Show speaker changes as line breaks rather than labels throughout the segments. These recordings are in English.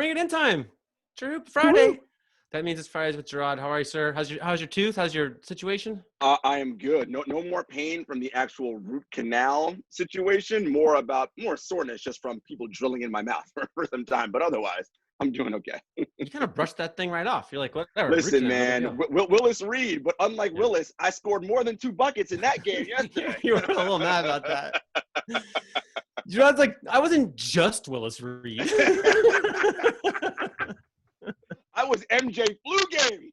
make it in time. TrueHoop Friday. Woo-hoo. That means it's Fridays with Jarod. How are you, sir? How's your tooth? How's your situation?
I am good. No more pain from the actual root canal situation. More soreness just from people drilling in my mouth for some time. But otherwise, I'm doing okay.
You kind of brushed that thing right off. You're like, whatever.
Listen, man, Willis Reed. But unlike Willis, I scored more than 2 buckets in that game yesterday.
You were a little mad about that. Jarod's like, I wasn't just Willis Reed.
I was MJ flu game.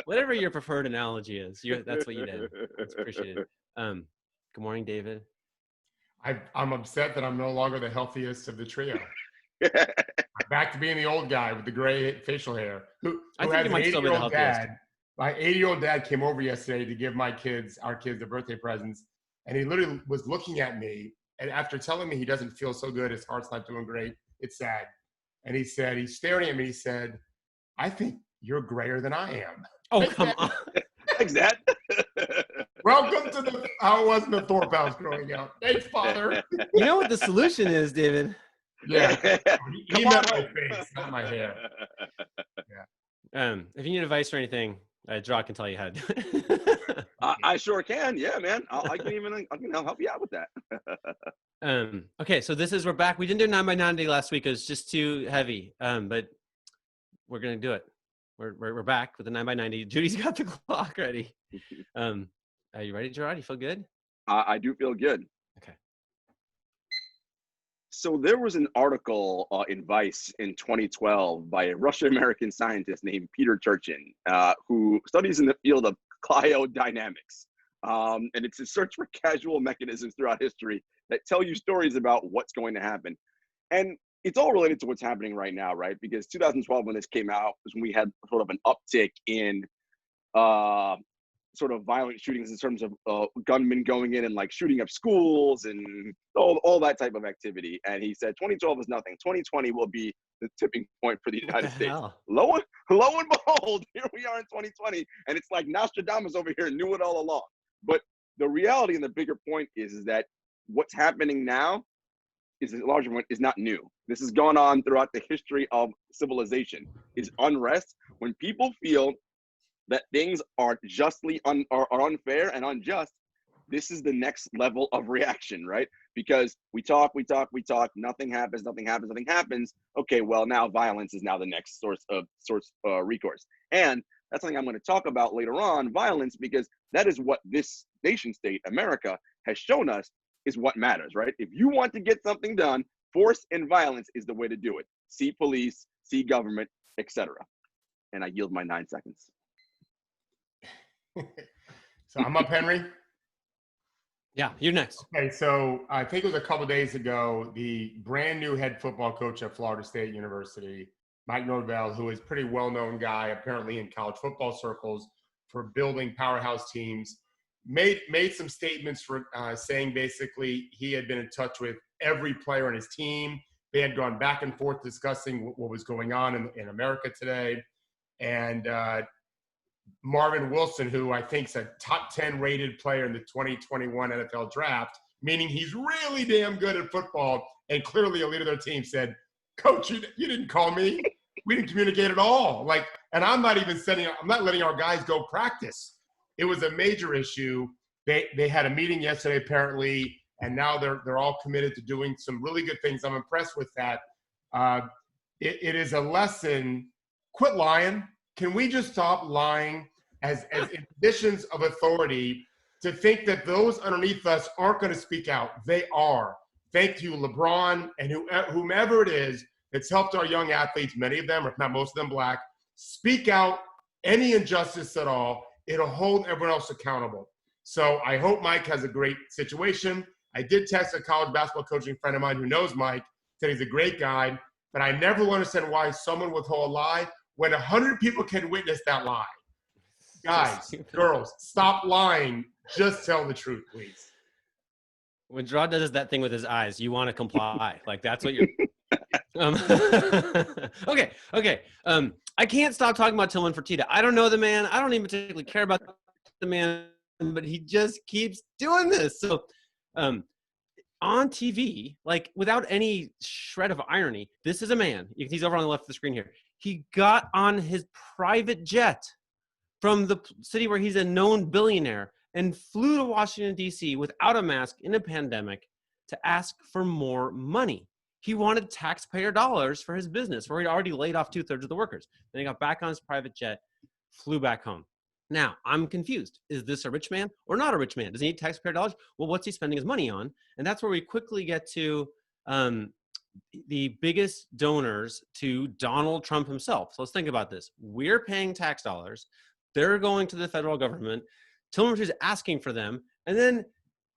Whatever your preferred analogy is, that's what you did. It's appreciated. Good morning, David.
I'm upset that I'm no longer the healthiest of the trio. I'm back to being the old guy with the gray facial hair. Who has an 80-year-old dad. My 80-year-old dad came over yesterday to give our kids their birthday presents, and he literally was looking at me, and after telling me he doesn't feel so good, his heart's not doing great, it's sad. And he's staring at me, he said, I think you're grayer than I am.
Oh, come on.
Thanks, Dad.
Welcome to how it was in the Thorpe house growing up. Thanks, Father.
You know what the solution is, David?
Yeah. He meant my face, not my hair.
Yeah. If you need advice or anything, Jarod can tell you how to do it.
I sure can. Yeah, man. I can help you out with that.
Okay, so we're back. We didn't do 9x90 last week. It was just too heavy. But we're gonna do it. We're back with the 9x90. Judy's got the clock ready. Are you ready, Jarod? You feel good?
I do feel good.
Okay.
So there was an article in Vice in 2012 by a Russian-American scientist named Peter Turchin, who studies in the field of cryodynamics. And it's a search for casual mechanisms throughout history that tell you stories about what's going to happen. And it's all related to what's happening right now, right? Because 2012, when this came out, was when we had sort of an uptick in sort of violent shootings in terms of gunmen going in and like shooting up schools and all that type of activity. And he said 2012 is nothing. 2020 will be the tipping point for the United States. Lo and behold, here we are in 2020. And it's like Nostradamus over here knew it all along. But the reality and the bigger point is that what's happening now is a larger one, is not new. This has gone on throughout the history of civilization. Is unrest when people feel that things are are unfair and unjust. This is the next level of reaction, right? Because we talk, nothing happens. Okay, well now violence is now the next source of recourse. And that's something I'm going to talk about later on, violence, because that is what this nation state, America, has shown us is what matters, right? If you want to get something done, force and violence is the way to do it. See police, see government, etc. And I yield my 9 seconds.
So I'm up, Henry.
Yeah, you're next.
Okay, so I think it was a couple of days ago, the brand new head football coach at Florida State University, Mike Norvell, who is a pretty well-known guy apparently in college football circles for building powerhouse teams, made some statements for saying basically he had been in touch with every player on his team. They had gone back and forth discussing what was going on in America today. And Marvin Wilson, who I think is a top 10 rated player in the 2021 NFL draft, meaning he's really damn good at football and clearly a leader of their team, said, Coach, you didn't call me. We didn't communicate at all. And I'm not letting our guys go practice. It was a major issue. They had a meeting yesterday, apparently, and now they're all committed to doing some really good things. I'm impressed with that. It is a lesson. Quit lying. Can we just stop lying as in positions of authority to think that those underneath us aren't going to speak out? They are. Thank you, LeBron, and whomever it is that's helped our young athletes, many of them, if not most of them Black, speak out any injustice at all. It'll hold everyone else accountable. So I hope Mike has a great situation. I did text a college basketball coaching friend of mine who knows Mike, said he's a great guy, but I never will understand why someone would hold a lie when 100 people can witness that lie. Guys, girls, stop lying. Just tell the truth, please.
When Jarod does that thing with his eyes, you want to comply. Like that's what you're. Okay. I can't stop talking about Tillman Fertitta. I don't know the man. I don't even particularly care about the man, but he just keeps doing this. So, on TV, like without any shred of irony, this is a man. He's over on the left of the screen here. He got on his private jet from the city where he's a known billionaire and flew to Washington, D.C. without a mask in a pandemic to ask for more money. He wanted taxpayer dollars for his business, where he'd already laid off 2/3 of the workers. Then he got back on his private jet, flew back home. Now, I'm confused. Is this a rich man or not a rich man? Does he need taxpayer dollars? Well, what's he spending his money on? And that's where we quickly get to the biggest donors to Donald Trump himself. So let's think about this. We're paying tax dollars. They're going to the federal government. Tillman Fertitta is asking for them. And then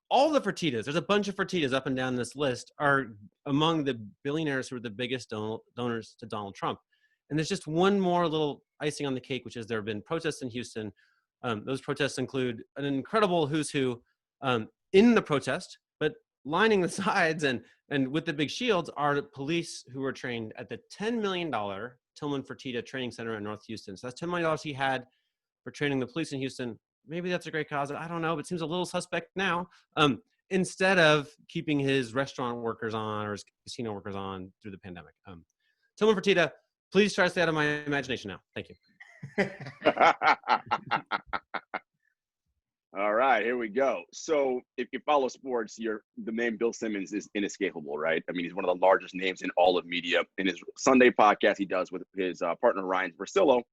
all the Fertittas, there's a bunch of Fertittas up and down this list, are among the billionaires who are the biggest donors to Donald Trump. And there's just one more little icing on the cake, which is there have been protests in Houston. Those protests include an incredible who's who in the protest, but lining the sides and with the big shields are the police who were trained at the $10 million Tillman Fertitta Training Center in North Houston. So that's $10 million he had for training the police in Houston. Maybe that's a great cause. I don't know, but it seems a little suspect now. Instead of keeping his restaurant workers on or his casino workers on through the pandemic. Tillman Fertitta, please try to stay out of my imagination now. Thank you.
All right, here we go. So if you follow sports, the name Bill Simmons is inescapable, right? I mean, he's one of the largest names in all of media. In his Sunday podcast he does with his partner, Ryan Versillo,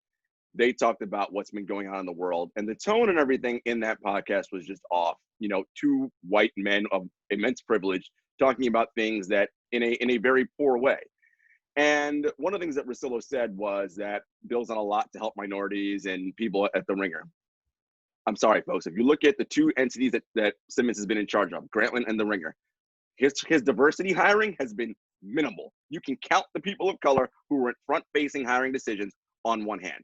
they talked about what's been going on in the world. And the tone and everything in that podcast was just off. You know, two white men of immense privilege talking about things that in a very poor way. And one of the things that Versillo said was that Bill's done a lot to help minorities and people at the Ringer. I'm sorry, folks. If you look at the two entities that Simmons has been in charge of, Grantland and the Ringer, his diversity hiring has been minimal. You can count the people of color who were in front-facing hiring decisions on one hand.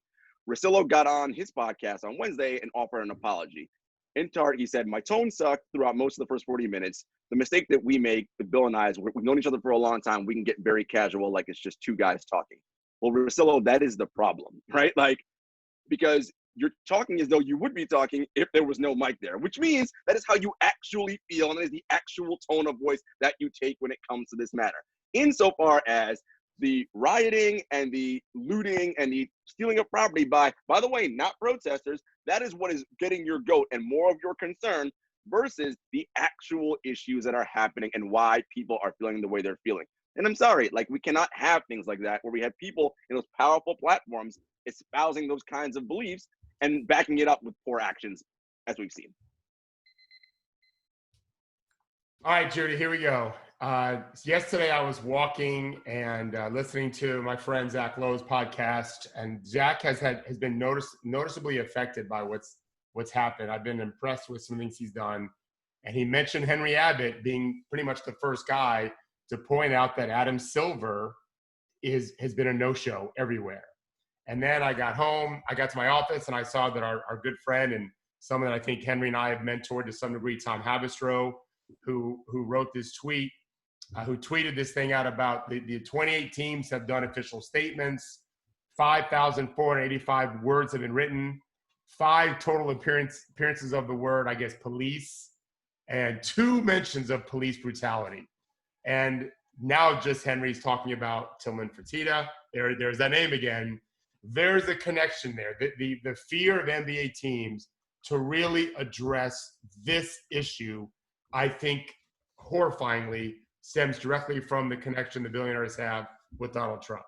Versillo got on his podcast on Wednesday and offered an apology. In part, he said, my tone sucked throughout most of the first 40 minutes. The mistake that we make, Bill and I, is we've known each other for a long time. We can get very casual, like it's just two guys talking. Well, Versillo, that is the problem, right? Like, because you're talking as though you would be talking if there was no mic there, which means that is how you actually feel, and that is the actual tone of voice that you take when it comes to this matter. Insofar as the rioting and the looting and the stealing of property by the way, not protesters, that is what is getting your goat and more of your concern versus the actual issues that are happening and why people are feeling the way they're feeling. And I'm sorry, like, we cannot have things like that where we have people in those powerful platforms espousing those kinds of beliefs and backing it up with poor actions, as we've seen.
All right, Judy, here we go. Yesterday I was walking and listening to my friend Zach Lowe's podcast, and Zach has been noticeably affected by what's happened. I've been impressed with some things he's done, and he mentioned Henry Abbott being pretty much the first guy to point out that Adam Silver has been a no-show everywhere. And then I got home, I got to my office, and I saw that our good friend and someone that I think Henry and I have mentored to some degree, Tom Havistro, who wrote this tweet, who tweeted this thing out about the 28 teams have done official statements, 5,485 words have been written, 5 total appearances of the word, I guess, police, and 2 mentions of police brutality. And now just Henry's talking about Tillman Fertitta. There's that name again. There's a connection there. The fear of NBA teams to really address this issue, I think, horrifyingly stems directly from the connection the billionaires have with Donald Trump.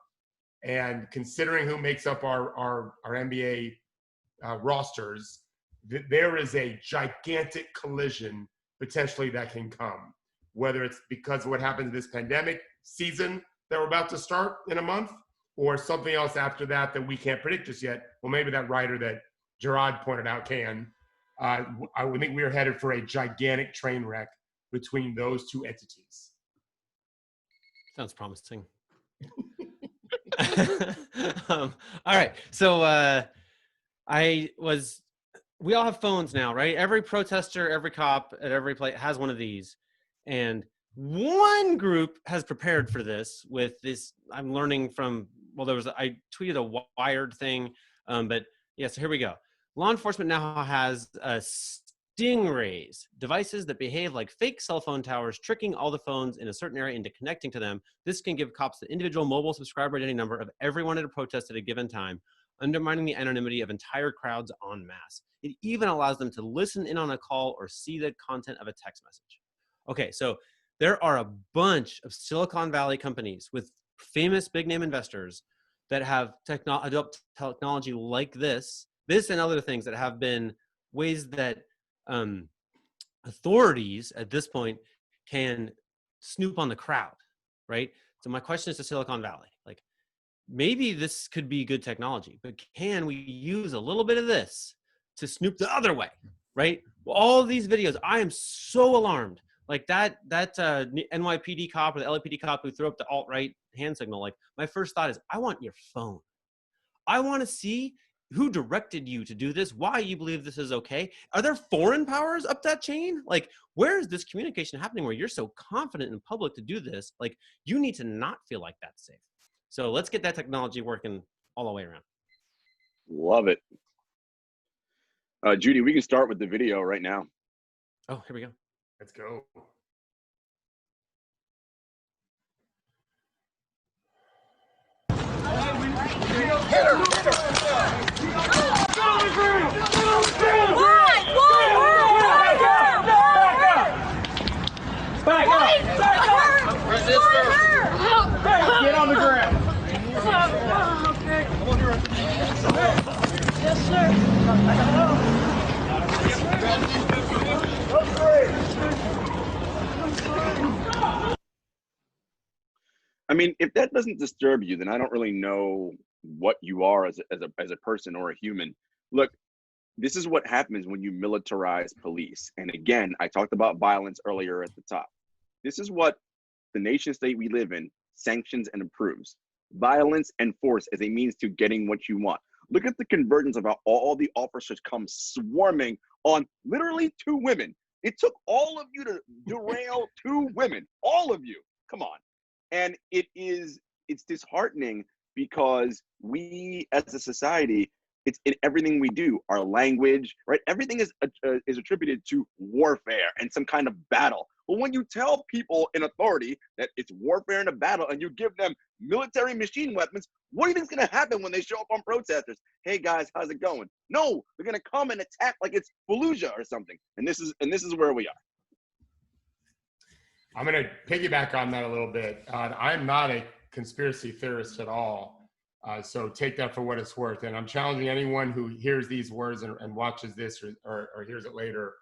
And considering who makes up our NBA rosters, there is a gigantic collision potentially that can come, whether it's because of what happens this pandemic season that we're about to start in a month, or something else after that we can't predict just yet. Well, maybe that writer that Jarod pointed out can. I would think we are headed for a gigantic train wreck between those two entities.
Sounds promising. All right. So we all have phones now, right? Every protester, every cop at every place has one of these. And one group has prepared for this with this. I'm learning from, I tweeted a Wired thing, but yeah, so here we go. Law enforcement now has stingrays, devices that behave like fake cell phone towers, tricking all the phones in a certain area into connecting to them. This can give cops the individual mobile subscriber identity number of everyone at a protest at a given time, undermining the anonymity of entire crowds en masse. It even allows them to listen in on a call or see the content of a text message. Okay, so there are a bunch of Silicon Valley companies with famous big name investors that have adopted technology like this and other things that have been ways that authorities at this point can snoop on the crowd, right? So my question is to Silicon Valley, like, maybe this could be good technology, but can we use a little bit of this to snoop the other way, right? All these videos, I am so alarmed. Like that NYPD cop or the LAPD cop who threw up the alt-right hand signal. Like, my first thought is, I want your phone. I want to see who directed you to do this, why you believe this is okay. Are there foreign powers up that chain? Like, where is this communication happening where you're so confident in public to do this? Like, you need to not feel like that's safe. So let's get that technology working all the way around.
Love it. Judy, we can start with the video right now.
Oh, here we go.
Let's go.
Back up! Get on the ground! Yes, sir.
I mean, if that doesn't disturb you, then I don't really know what you are as a person or a human. Look, this is what happens when you militarize police. And again, I talked about violence earlier at the top. This is what the nation state we live in sanctions and approves. Violence and force as a means to getting what you want. Look at the convergence of how all the officers come swarming on literally 2 women. It took all of you to derail 2 women, all of you. Come on. And it's disheartening because we as a society, it's in everything we do, our language, right? Everything is attributed to warfare and some kind of battle. But when you tell people in authority that it's warfare and a battle and you give them military machine weapons, what do you think is going to happen when they show up on protesters? Hey guys, how's it going? No, they're going to come and attack like it's Fallujah or something. And this is where we are.
I'm going to piggyback on that a little bit. I'm not a conspiracy theorist at all. So take that for what it's worth. And I'm challenging anyone who hears these words and watches this or hears it later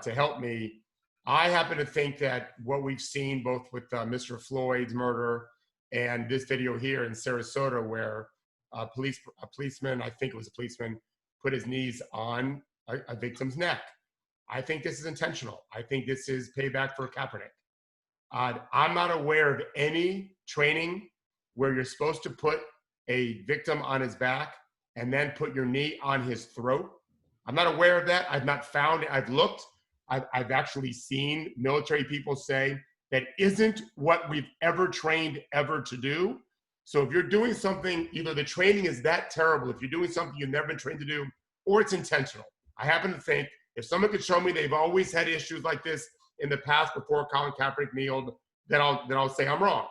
to help me. I happen to think that what we've seen both with Mr. Floyd's murder and this video here in Sarasota where a policeman, I think it was a policeman, put his knees on a victim's neck. I think this is intentional. I think this is payback for Kaepernick. I'm not aware of any training where you're supposed to put a victim on his back and then put your knee on his throat. I'm not aware of that. I've not found it. I've looked. I've actually seen military people say that isn't what we've ever trained ever to do. So if you're doing something, either the training is that terrible, if you're doing something you've never been trained to do, or it's intentional. I happen to think if someone could show me they've always had issues like this in the past before Colin Kaepernick kneeled, then I'll say I'm wrong.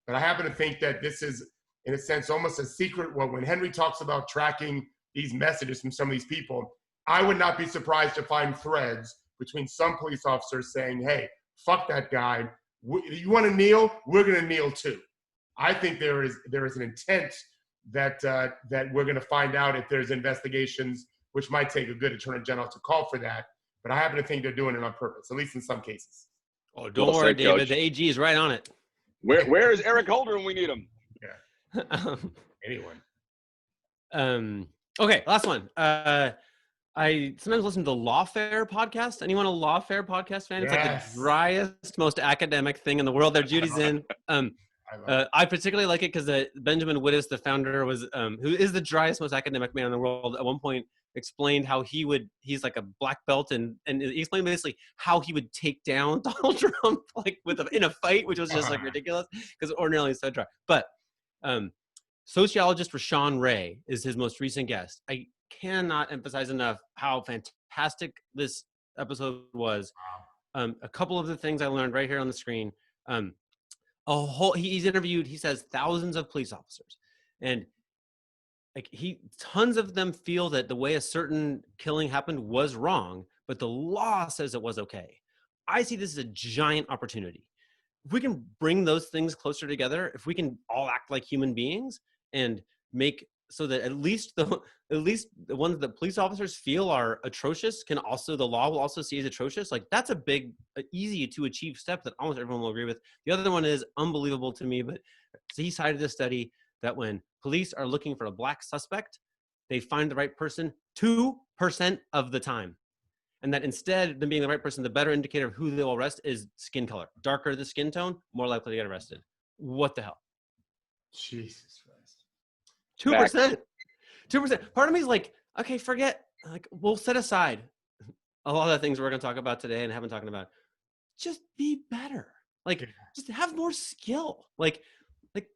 But I happen to think that this is, in a sense, almost a secret. Well, when Henry talks about tracking these messages from some of these people, I would not be surprised to find threads between some police officers saying, hey, fuck that guy. You want to kneel? We're going to kneel too. I think there is an intent that we're going to find out if there's investigations, which might take a good attorney general to call for that. But I happen to think they're doing it on purpose, at least in some cases.
Oh, don't worry, David. Coach. The AG is right on it.
Where is Eric Holder when we need him?
Yeah. Anyone.
Okay, last one. I sometimes listen to the Lawfare podcast. Anyone a Lawfare podcast fan? It's like the driest, most academic thing in the world. There, Judy's in. I particularly like it because Benjamin Wittes, the founder, was who is the driest, most academic man in the world. At one point, explained how he's like a black belt, and he explained basically how he would take down Donald Trump like in a fight, which was just like ridiculous because ordinarily it's so dry. But sociologist Rashawn Ray is his most recent guest. I cannot emphasize enough how fantastic this episode was. A couple of the things I learned right here on the screen. He's interviewed, he says, thousands of police officers, and like tons of them feel that the way a certain killing happened was wrong, but the law says it was okay. I see this as a giant opportunity. If we can bring those things closer together, if we can all act like human beings and make so that at least the ones that police officers feel are atrocious the law will also see as atrocious. Like that's a big, easy to achieve step that almost everyone will agree with. The other one is unbelievable to me, but he cited a study that when police are looking for a black suspect, they find the right person 2% of the time. And that instead of them being the right person, the better indicator of who they'll arrest is skin color. Darker the skin tone, more likely to get arrested. What the hell?
Jesus Christ.
2%. 2%. Part of me is like, okay, forget, like, we'll set aside a lot of the things we're going to talk about today and haven't talked about. Just be better. Like, just have more skill. Like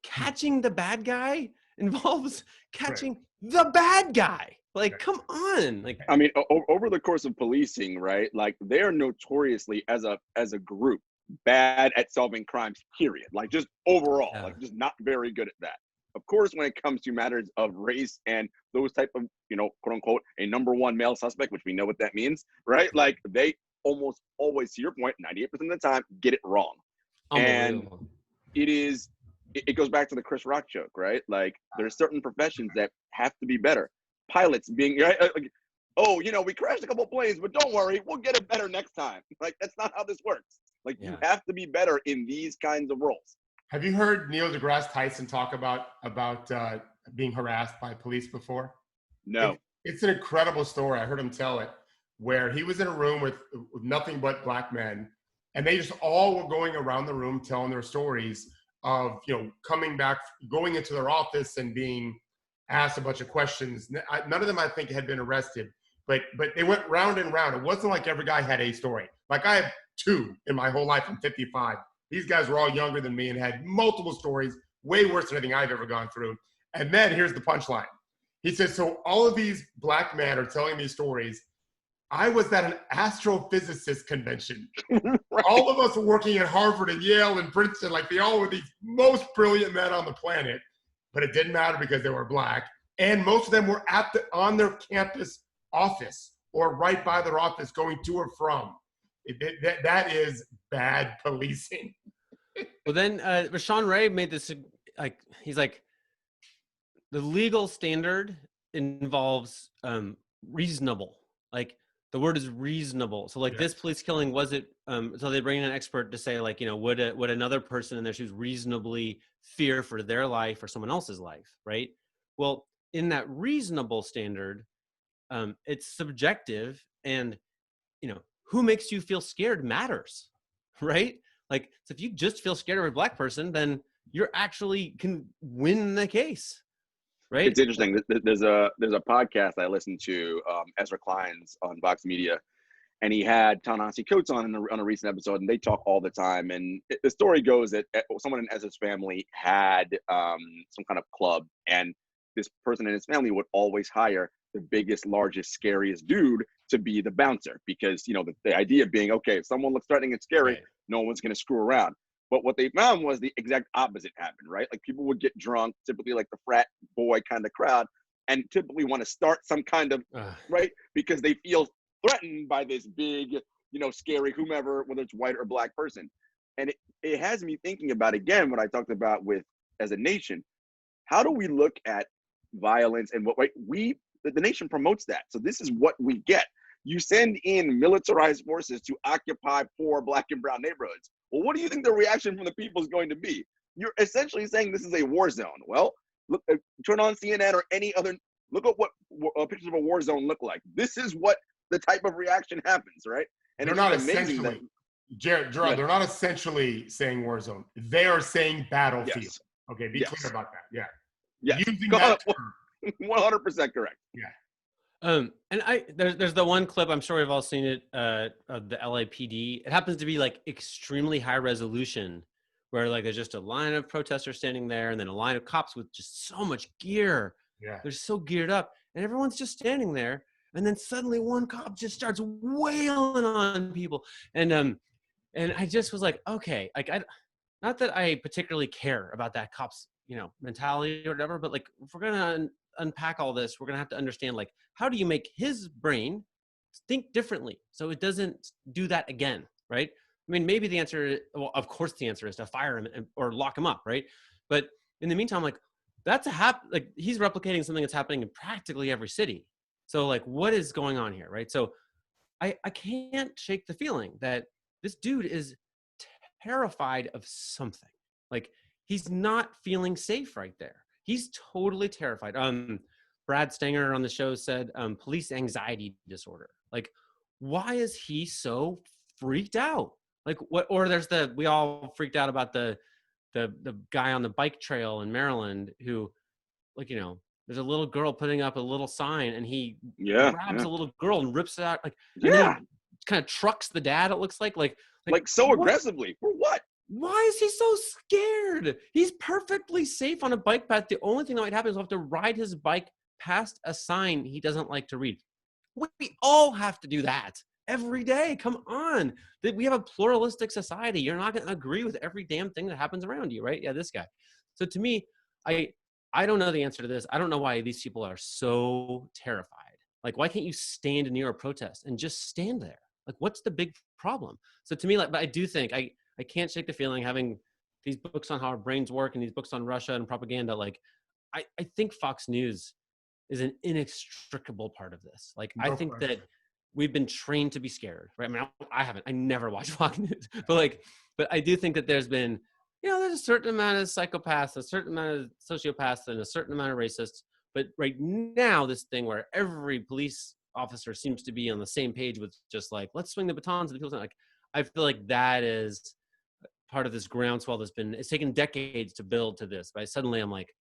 catching the bad guy involves catching the bad guy. Like, come on. Like,
I mean, over the course of policing, right? Like, they're notoriously, as a group, bad at solving crimes, period. Like, just overall, like, just not very good at that. Of course, when it comes to matters of race and those type of, quote unquote, a number one male suspect, which we know what that means, right? Like, they almost always, to your point, 98% of the time, get it wrong. And it goes back to the Chris Rock joke, right? Like, there's certain professions that have to be better. Pilots being, right? Like, oh, we crashed a couple planes, but don't worry, we'll get it better next time. Like, that's not how this works. Like, you have to be better in these kinds of roles.
Have you heard Neil deGrasse Tyson talk about being harassed by police before?
No.
It's an incredible story. I heard him tell it, where he was in a room with nothing but black men, and they just all were going around the room telling their stories of, coming back, going into their office and being asked a bunch of questions. None of them, I think, had been arrested, but they went round and round. It wasn't like every guy had a story. Like, I have 2 in my whole life. I'm 55. These guys were all younger than me and had multiple stories, way worse than anything I've ever gone through. And then here's the punchline. He says, so all of these black men are telling me stories. I was at an astrophysicist convention. Right. All of us were working at Harvard and Yale and Princeton. Like, they all were these most brilliant men on the planet. But it didn't matter because they were black. And most of them were on their campus office or right by their office going to or from. That is bad policing.
Well, then Rashawn Ray made this, like, he's like, the legal standard involves reasonable. Like, the word is reasonable. So, like, this police killing, was it, so they bring in an expert to say, like, would another person in their shoes reasonably fear for their life or someone else's life, right? Well, in that reasonable standard, it's subjective, and, who makes you feel scared matters, right? Like, so if you just feel scared of a black person, then you're actually can win the case, right?
It's interesting. There's a podcast I listened to, Ezra Klein's on Vox Media, and he had Ta-Nehisi Coates on a recent episode, and they talk all the time. And the story goes that someone in Ezra's family had some kind of club, and this person in his family would always hire the biggest, largest, scariest dude to be the bouncer, because the idea being, okay, if someone looks threatening and scary, no one's going to screw around. But what they found was the exact opposite happened, right? Like, people would get drunk, typically like the frat boy kind of crowd, and typically want to start some kind of right, because they feel threatened by this big, scary whomever, whether it's white or black person. And it has me thinking about, again, what I talked about with, as a nation, how do we look at violence and what, right? The nation promotes that. So this is what we get. You send in militarized forces to occupy poor black and brown neighborhoods. Well, what do you think the reaction from the people is going to be? You're essentially saying this is a war zone. Well, look, turn on CNN or any other, look at what pictures of a war zone look like. This is what the type of reaction happens, right? And
they're not essentially, Jarod, they're not essentially saying war zone. They are saying battlefield.
Yes.
Okay, be clear about that. Yeah.
Yeah.
Using that term.
100% correct.
Yeah.
And there's the one clip, I'm sure we've all seen it, of the LAPD. It happens to be like extremely high resolution, where like there's just a line of protesters standing there, and then a line of cops with just so much gear.
Yeah.
They're so geared up, and everyone's just standing there. And then suddenly one cop just starts wailing on people. And I just was like, okay, like not that I particularly care about that cop's, mentality or whatever, but like, if we're going to unpack all this, we're going to have to understand, like, how do you make his brain think differently so it doesn't do that again, right? I mean, maybe the answer, well, of course the answer is to fire him or lock him up, right? But in the meantime, like, like, he's replicating something that's happening in practically every city. So like, what is going on here, right? So I can't shake the feeling that this dude is terrified of something. Like, he's not feeling safe right there. He's totally terrified. Brad Stanger on the show said police anxiety disorder. Like, why is he so freaked out? Like, what? Or we all freaked out about the guy on the bike trail in Maryland who, like, there's a little girl putting up a little sign and he grabs a little girl and rips it out, like, and then he kind of trucks the dad, it looks like
so
what?
aggressively. For what?
Why is he so scared? He's perfectly safe on a bike path. The only thing that might happen is he'll have to ride his bike past a sign he doesn't like to read. We all have to do that every day. Come on. We have a pluralistic society. You're not going to agree with every damn thing that happens around you, right? Yeah, this guy. So to me, I don't know the answer to this. I don't know why these people are so terrified. Like, why can't you stand near a protest and just stand there? Like, what's the big problem? So to me, like, but I do think I can't shake the feeling, having these books on how our brains work and these books on Russia and propaganda. Like, I think Fox News is an inextricable part of this. Like, I think that we've been trained to be scared, right? I mean, I never watched Fox News, but I do think that there's been, there's a certain amount of psychopaths, a certain amount of sociopaths, and a certain amount of racists. But right now, this thing where every police officer seems to be on the same page with just like, let's swing the batons to the people. Like, I feel like that is part of this groundswell it's taken decades to build to this. But suddenly I'm like,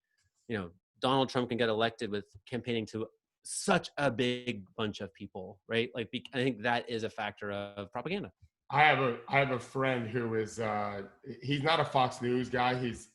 Donald Trump can get elected with campaigning to such a big bunch of people, right? Like, I think that is a factor of propaganda.
I have a friend who is he's not a Fox News guy. He's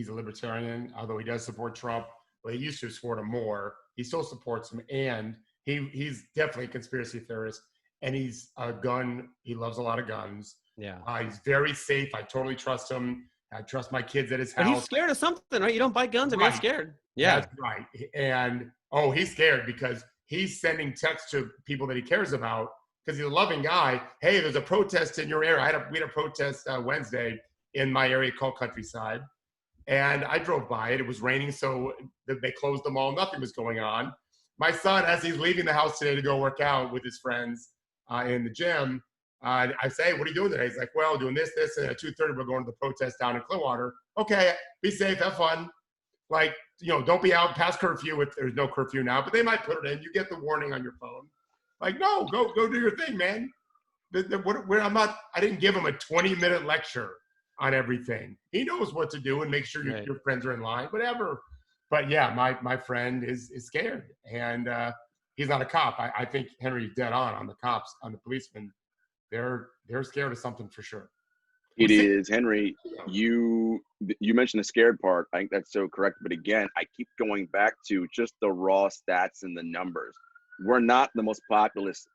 a libertarian, although he does support Trump. But he used to support him more. He still supports him, and he's definitely a conspiracy theorist. And he's a gun. He loves a lot of guns.
Yeah.
He's very safe. I totally trust him. I trust my kids at his house.
But he's scared of something, right? You don't buy guns if you're scared. Yeah.
That's right. And he's scared because he's sending texts to people that he cares about because he's a loving guy. Hey, there's a protest in your area. We had a protest Wednesday in my area called Countryside. And I drove by it. It was raining, so they closed the mall. Nothing was going on. My son, as he's leaving the house today to go work out with his friends in the gym, I say, what are you doing today? He's like, well, doing this, and at 2:30, we're going to the protest down in Clearwater. Okay, be safe, have fun. Like, don't be out past curfew if there's no curfew now, but they might put it in. You get the warning on your phone. Like, no, go do your thing, man. I didn't give him a 20-minute lecture on everything. He knows what to do and make sure your friends are in line, whatever. But yeah, my friend is scared, and he's not a cop. I think Henry's dead on the cops, on the policemen. They're scared of something for sure.
It is, Henry. You mentioned the scared part. I think that's so correct. But again, I keep going back to just the raw stats and the numbers. We're not the most populous,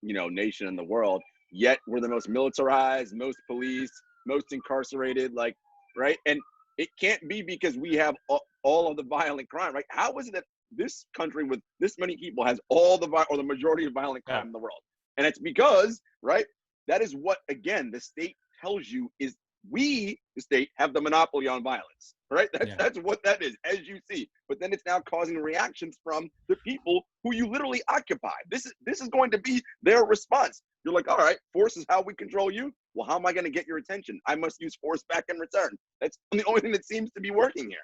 nation in the world. Yet we're the most militarized, most police, most incarcerated. Like, right? And it can't be because we have all of the violent crime, right? How is it that this country with this many people has all the majority of violent crime in the world? And it's because, right? That is what, again, the state tells you is we, the state, have the monopoly on violence, right? That's what that is, as you see. But then it's now causing reactions from the people who you literally occupy. This is going to be their response. You're like, all right, force is how we control you. Well, how am I going to get your attention? I must use force back in return. That's the only thing that seems to be working here.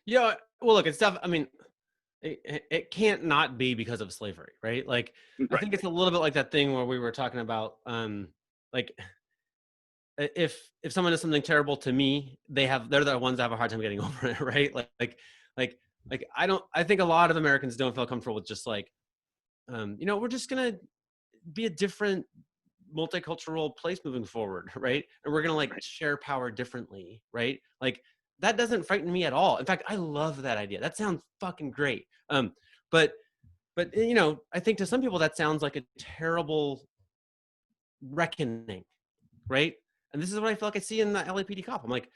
Yeah, well, look, it's tough. I mean, it can't not be because of slavery, right? Like, right. I think it's a little bit like that thing where we were talking about, like, if someone does something terrible to me, they're the ones that have a hard time getting over it, right? Like I think a lot of Americans don't feel comfortable with just like, we're just gonna be a different multicultural place moving forward, right? And we're gonna share power differently, right? Like, that doesn't frighten me at all. In fact, I love that idea. That sounds fucking great. But but you know, I think to some people that sounds like a terrible reckoning, right? And this is what I feel like I see in the LAPD cop. I'm like,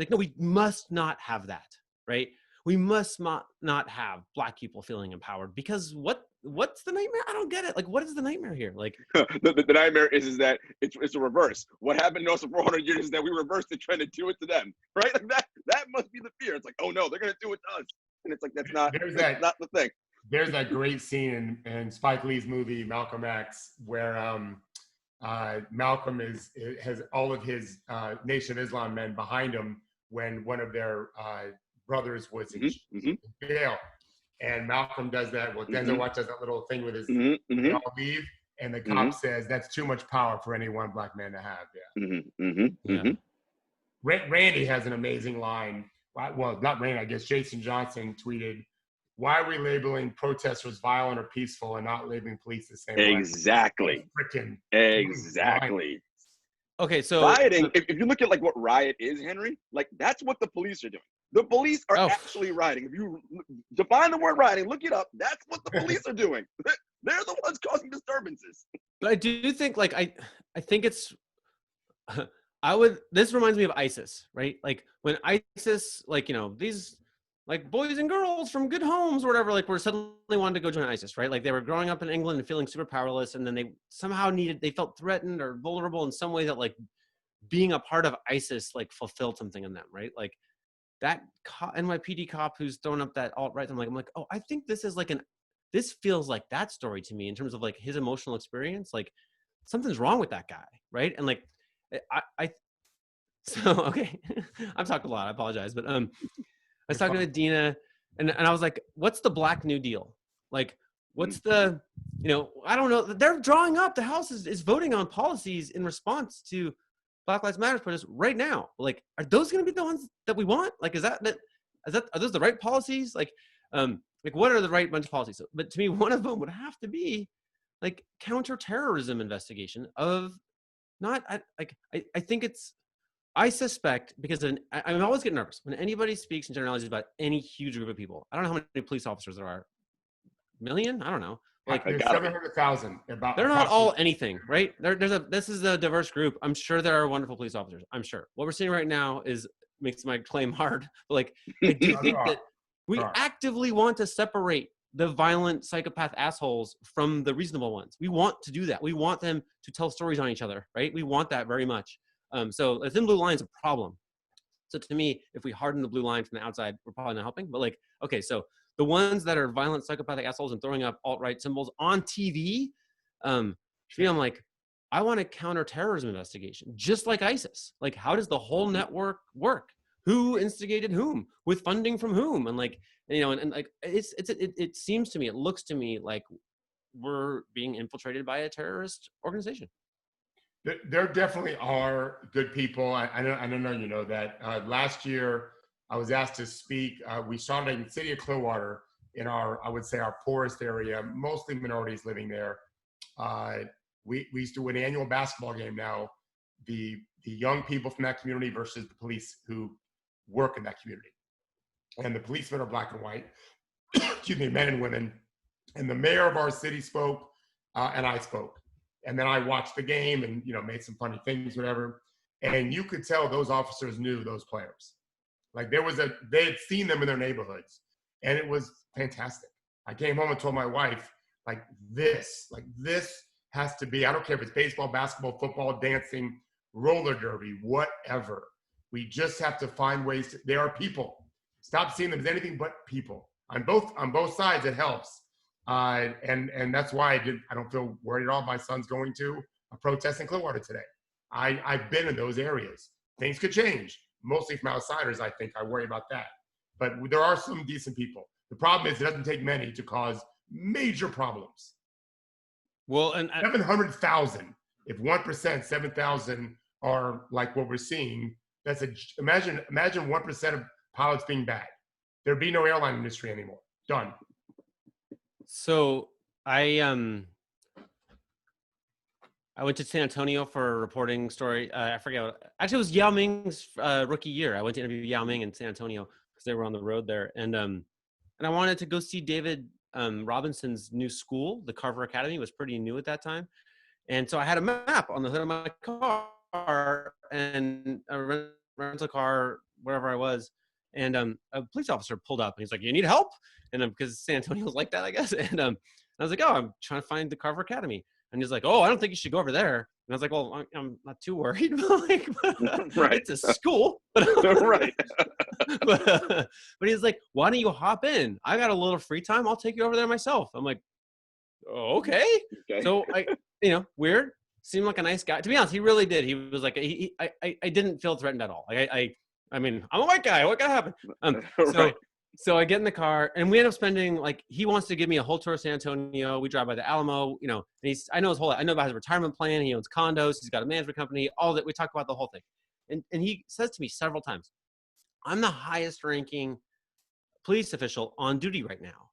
no, we must not have that, right? We must not have Black people feeling empowered, because what's the nightmare? I don't get it. Like, what is the nightmare here? Like,
the nightmare is that it's a reverse. What happened to us for 400 years is that we reversed the trend and do it to them, right? Like that must be the fear. It's like, oh no, they're gonna do it to us, and it's like that's not the thing.
There's that great scene in Spike Lee's movie Malcolm X where Malcolm has all of his Nation of Islam men behind him when one of their brothers was in jail. And Malcolm does that. Well, Denzel Washington does that little thing with his, they all leave. And the cop says, that's too much power for any one Black man to have. Yeah. Randy has an amazing line. Well, not Randy, I guess Jason Johnson tweeted, why are we labeling protesters violent or peaceful and not labeling police the same way?
Exactly. Exactly.
Okay, so
rioting, if you look at like what riot is, Henry, like that's what the police are doing. The police are actually rioting. If you define the word rioting, look it up. That's what the police are doing. They're the ones causing disturbances.
But I do think, like, I think it's, this reminds me of ISIS, right? Like when ISIS, like, you know, these like boys and girls from good homes or whatever, like were suddenly wanted to go join ISIS, right? Like they were growing up in England and feeling super powerless. And then they somehow they felt threatened or vulnerable in some way that like being a part of ISIS, like fulfilled something in them, right? Like that NYPD cop who's thrown up that alt-right, I'm like, oh, I think this is like this feels like that story to me in terms of like his emotional experience. Like something's wrong with that guy, right? And like, so, okay, I'm talking a lot, I apologize. But I was talking to Dina and I was like, what's the Black New Deal? Like, what's the, you know, I don't know. They're drawing up, the House is voting on policies in response to Black Lives Matter protests right now. Like, are those going to be the ones that we want? Like, are those the right policies? Like what are the right bunch of policies? So, but to me, one of them would have to be like counterterrorism investigation of I think it's, I suspect, because I always get nervous when anybody speaks in generalities about any huge group of people. I don't know how many police officers there are. Million? I don't know. Like
700,000.
They're not all anything, right? This is a diverse group. I'm sure there are wonderful police officers. I'm sure. What we're seeing right now makes my claim hard. But like, I do think that we actively want to separate the violent psychopath assholes from the reasonable ones. We want to do that. We want them to tell stories on each other, right? We want that very much. So a thin blue line is a problem. So to me, if we harden the blue line from the outside, we're probably not helping. But like, okay, so the ones that are violent psychopathic assholes and throwing up alt-right symbols on TV, to me, I'm like, I want a counterterrorism investigation, just like ISIS. Like, how does the whole network work? Who instigated whom? With funding from whom? And like, you know, and like, it seems to me, it looks to me like we're being infiltrated by a terrorist organization.
There definitely are good people. I don't know, you know, that last year I was asked to speak. We started in the city of Clearwater in I would say our poorest area, mostly minorities living there. We used to win an annual basketball game now, the young people from that community versus the police who work in that community. And the policemen are Black and white, excuse me, men and women. And the mayor of our city spoke, and I spoke. And then I watched the game and, you know, made some funny things, whatever. And you could tell those officers knew those players. Like they had seen them in their neighborhoods, and it was fantastic. I came home and told my wife, like this has to be, I don't care if it's baseball, basketball, football, dancing, roller derby, whatever. We just have to find ways they are people. Stop seeing them as anything but people. On both sides, it helps. And that's why I don't feel worried at all. My son's going to a protest in Clearwater today. I've been in those areas. Things could change. Mostly from outsiders, I think. I worry about that. But there are some decent people. The problem is it doesn't take many to cause major problems.
Well, and
700,000. If 1%, 7,000 are like what we're seeing, imagine 1% of pilots being bad. There'd be no airline industry anymore. Done.
So I went to San Antonio for a reporting story. I forget actually it was Yao Ming's rookie year. I went to interview Yao Ming in San Antonio because they were on the road there, and I wanted to go see David Robinson's new school, the Carver Academy, was pretty new at that time. And so I had a map on the hood of my car and a rental car, wherever I was. And a police officer pulled up and he's like, "You need help?" And because San Antonio was like that, I guess. And I was like, "Oh, I'm trying to find the Carver Academy." And he's like, "Oh, I don't think you should go over there." And I was like, "Well, I'm not too worried."
Right.
It's a school.
Right.
but he's like, "Why don't you hop in? I got a little free time. I'll take you over there myself." I'm like, "Oh, okay." So weird. Seemed like a nice guy. To be honest, he really did. He was like, I didn't feel threatened at all. Like I mean, I'm a white guy. What could happen?
Right.
So I get in the car and we end up spending, like, he wants to give me a whole tour of San Antonio. We drive by the Alamo, and I know I know about his retirement plan. He owns condos. He's got a management company, all that. We talk about the whole thing. And he says to me several times, "I'm the highest ranking police official on duty right now."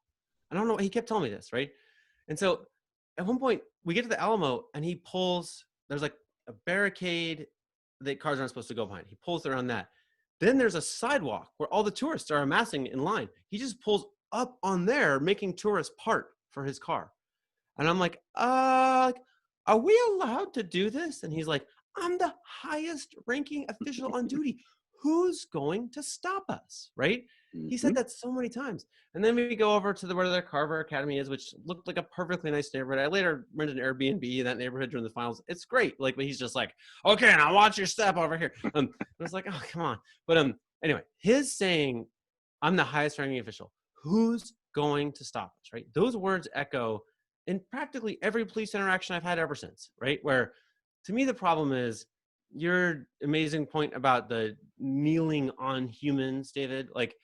I don't know. He kept telling me this, right? And so at one point we get to the Alamo and he pulls, there's like a barricade that cars aren't supposed to go behind. He pulls around that. Then there's a sidewalk where all the tourists are amassing in line. He just pulls up on there, making tourists park for his car. And I'm like, are we allowed to do this? And he's like, "I'm the highest ranking official on duty. Who's going to stop us?" Right?
Mm-hmm.
He said that so many times. And then we go over to where the Carver Academy is, which looked like a perfectly nice neighborhood. I later rented an Airbnb in that neighborhood during the finals. It's great. Like, but he's just like, "Okay, now watch your step over here." I was like, "Oh, come on." But anyway, his saying, "I'm the highest ranking official. Who's going to stop us?" Right? Those words echo in practically every police interaction I've had ever since. Right? Where, to me, the problem is your amazing point about the kneeling on humans, David. Like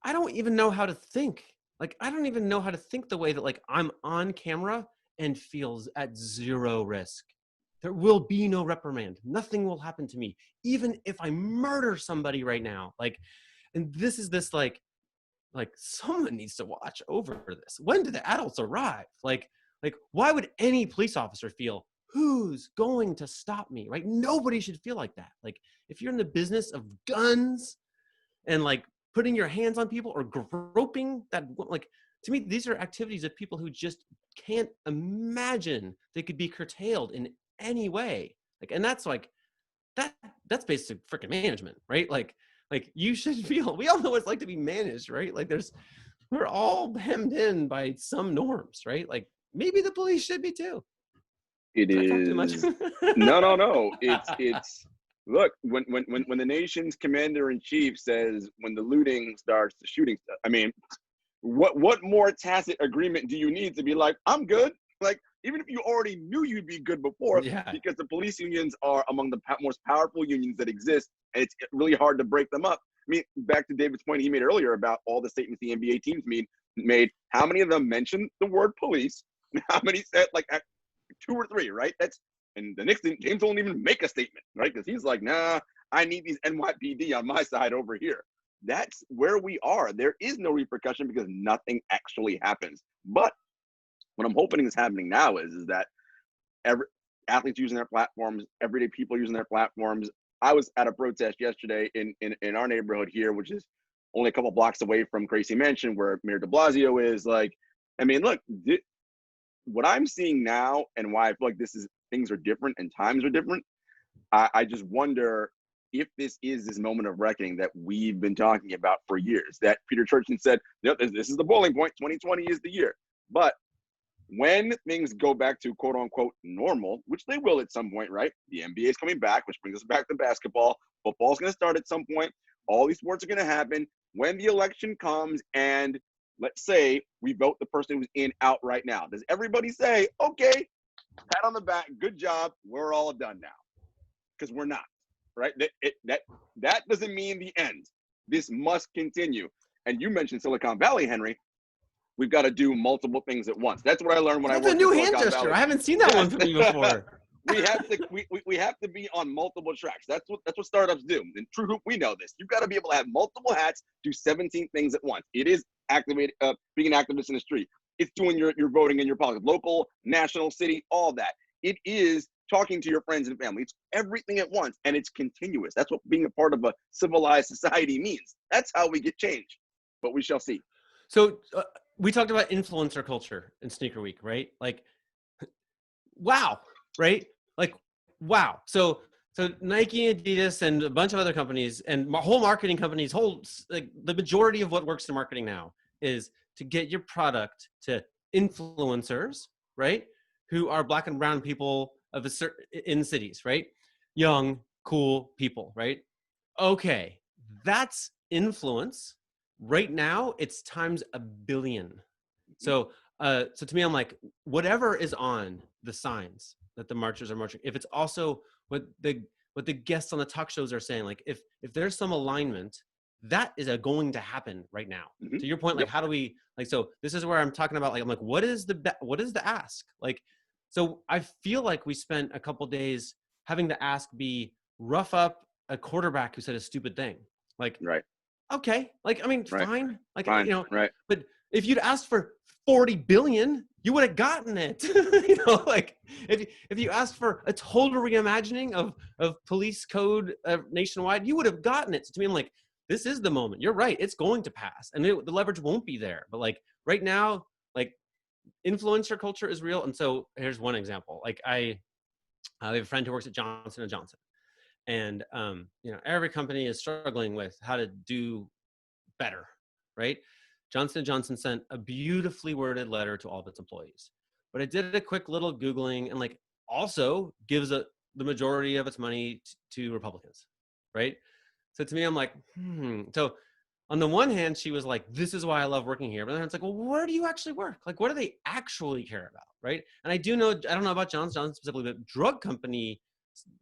I don't even know how to think. Like, I don't even know how to think the way that, like, I'm on camera and feels at zero risk. There will be no reprimand. Nothing will happen to me, even if I murder somebody right now. Like, and this is this like someone needs to watch over this. When do the adults arrive? Like why would any police officer feel, "Who's going to stop me?" Right? Nobody should feel like that. Like, if you're in the business of guns and like putting your hands on people or groping, that, like, to me, these are activities of people who just can't imagine they could be curtailed in any way. Like, and that's like, that's basic freaking management, right? Like you should feel, we all know what it's like to be managed, right? Like we're all hemmed in by some norms, right? Like, maybe the police should be too.
It
Did I talk too much?
is no. It's look, when the nation's commander-in-chief says when the looting starts, the shooting starts. I mean, what more tacit agreement do you need to be like, "I'm good"? Like, even if you already knew you'd be good before, because the police unions are among the most powerful unions that exist, and it's really hard to break them up. I mean, back to David's point he made earlier about all the statements the NBA teams made. How many of them mentioned the word police? How many said, like, 2 or 3, right? And the Knicks, James won't even make a statement, right? Because he's like, "Nah, I need these NYPD on my side over here." That's where we are. There is no repercussion because nothing actually happens. But what I'm hoping is happening now is that every athletes using their platforms, everyday people using their platforms. I was at a protest yesterday in our neighborhood here, which is only a couple blocks away from Gracie Mansion, where Mayor de Blasio is. Like, I mean, look, what I'm seeing now and why I feel like things are different and times are different. I just wonder if this is this moment of reckoning that we've been talking about for years, that Peter Churchin said, "This is the boiling point. 2020 is the year." But when things go back to quote unquote normal, which they will at some point, right? The NBA is coming back, which brings us back to basketball. Football's going to start at some point. All these sports are going to happen. When the election comes and let's say we vote the person who's in out right now, does everybody say, "Okay, pat on the back, good job, we're all done now"? Because we're not, right? That doesn't mean the end. This must continue. And you mentioned Silicon Valley, Henry. We've got to do multiple things at once. That's what I learned when I worked in Silicon Valley. That's a new hand gesture.
I haven't seen that one from you before.
we have to be on multiple tracks. That's what startups do. In TrueHoop, we know this. You've got to be able to have multiple hats, do 17 things at once. It is being an activist in the street. It's doing your voting in your politics, local, national, city, all that. It is talking to your friends and family. It's everything at once, and it's continuous. That's what being a part of a civilized society means. That's how we get change. But we shall see.
So we talked about influencer culture in Sneaker Week, right? Like, wow, right? Like, wow. So Nike, Adidas, and a bunch of other companies and whole marketing companies, like the majority of what works in marketing now is to get your product to influencers, right? Who are Black and brown people of a certain in cities, right? Young, cool people, right? Okay, that's influence. Right now, it's times a billion. So to me, I'm like, whatever is on the signs that the marchers are marching, if it's also what the guests on the talk shows are saying, like if there's some alignment, that is going to happen right now.
Mm-hmm.
To your point, like how do we like? So this is where I'm talking about. Like I'm like, what is the ask? Like, so I feel like we spent a couple days having the ask be rough up a quarterback who said a stupid thing. Like,
right.
Okay, like I mean,
Right.
fine. Like
Fine.
you know,
right.
But if you'd asked for 40 billion, you would have gotten it. You know, like if you asked for a total reimagining of police code nationwide, you would have gotten it. So to me, I'm like, this is the moment. You're right. It's going to pass, and the leverage won't be there. But like right now, like influencer culture is real. And so here's one example. Like I have a friend who works at Johnson & Johnson. And you know, every company is struggling with how to do better, right? Johnson & Johnson sent a beautifully worded letter to all of its employees, but it did a quick little Googling and like also gives the majority of its money to Republicans, right? So to me, I'm like, So on the one hand, she was like, this is why I love working here. But then it's like, well, where do you actually work? Like, what do they actually care about, right? And I don't know about Johnson & Johnson specifically, but drug company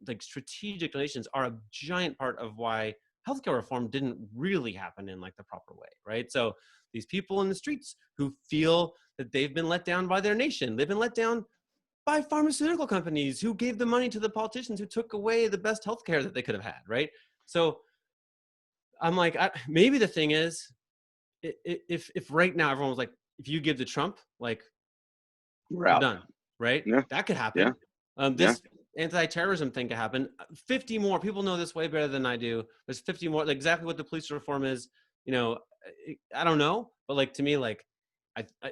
like strategic donations are a giant part of why healthcare reform didn't really happen in like the proper way, right? So these people in the streets who feel that they've been let down by their nation, they've been let down by pharmaceutical companies who gave the money to the politicians who took away the best healthcare that they could have had, right? So I'm like, maybe the thing is, if right now everyone was like, if you give to Trump, like we're done, right?
Yeah.
That could happen.
Yeah.
This anti-terrorism thing could happen. 50 more people know this way better than I do. There's 50 more, like exactly what the police reform is. You know, I don't know, but like to me, like